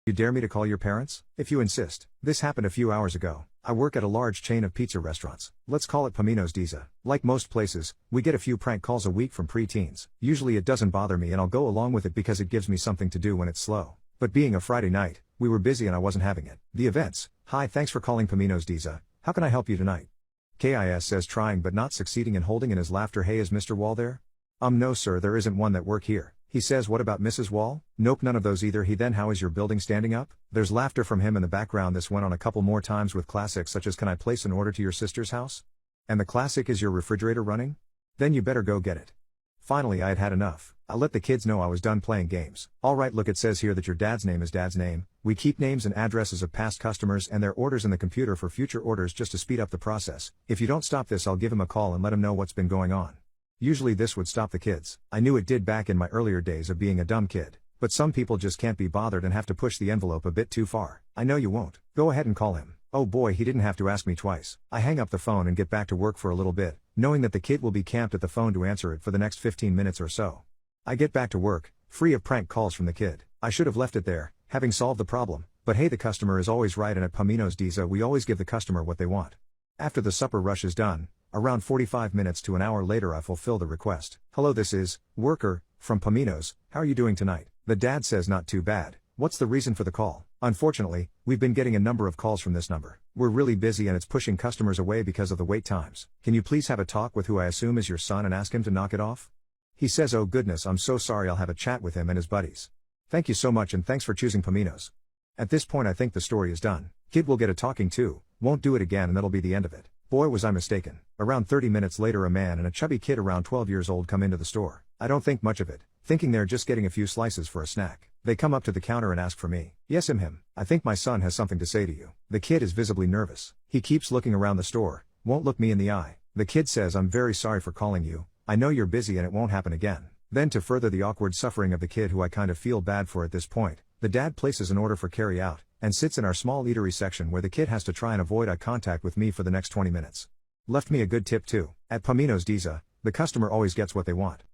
You dare me to call your parents? If you insist. This happened a few hours ago. I work at a large chain of pizza restaurants. Let's call it Pomino's Pizza. Like most places, we get a few prank calls a week from preteens. Usually it doesn't bother me and I'll go along with it because it gives me something to do when it's slow. But being a Friday night, we were busy and I wasn't having it. The events. Hi, thanks for calling Pomino's Pizza. How can I help you tonight? KIS says, trying but not succeeding and holding in his laughter. Hey, is Mr. Wall there? No sir, there isn't one that work here. He says, what about Mrs. Wall? Nope, none of those either. He then, how is your building standing up? There's laughter from him in the background. This went on a couple more times with classics such as, can I place an order to your sister's house? And the classic, is your refrigerator running? Then you better go get it. Finally, I had had enough. I let the kids know I was done playing games. Alright, look, it says here that your dad's name is dad's name. We keep names and addresses of past customers and their orders in the computer for future orders just to speed up the process. If you don't stop this, I'll give him a call and let him know what's been going on. Usually this would stop the kids. I knew it did back in my earlier days of being a dumb kid. But some people just can't be bothered and have to push the envelope a bit too far. I know you won't. Go ahead and call him. Oh boy, he didn't have to ask me twice. I hang up the phone and get back to work for a little bit, knowing that the kid will be camped at the phone to answer it for the next 15 minutes or so. I get back to work, free of prank calls from the kid. I should have left it there, having solved the problem. But hey, the customer is always right, and at Pomino's Pizza we always give the customer what they want. After the supper rush is done, around 45 minutes to an hour later, I fulfill the request. Hello, this is Worker from Pomino's. How are you doing tonight? The dad says, not too bad. What's the reason for the call? Unfortunately, we've been getting a number of calls from this number. We're really busy and it's pushing customers away because of the wait times. Can you please have a talk with who I assume is your son and ask him to knock it off? He says, oh goodness, I'm so sorry. I'll have a chat with him and his buddies. Thank you so much and thanks for choosing Pomino's. At this point I think the story is done. Kid will get a talking to, won't do it again, and that'll be the end of it. Boy, was I mistaken. Around 30 minutes later, a man and a chubby kid around 12 years old come into the store. I don't think much of it, thinking they're just getting a few slices for a snack. They come up to the counter and ask for me. Yes, him. I think my son has something to say to you. The kid is visibly nervous. He keeps looking around the store, won't look me in the eye. The kid says, I'm very sorry for calling you. I know you're busy and it won't happen again. Then, to further the awkward suffering of the kid, who I kind of feel bad for at this point, the dad places an order for carry out and sits in our small eatery section where the kid has to try and avoid eye contact with me for the next 20 minutes. Left me a good tip too. At Pomino's Pizza, the customer always gets what they want.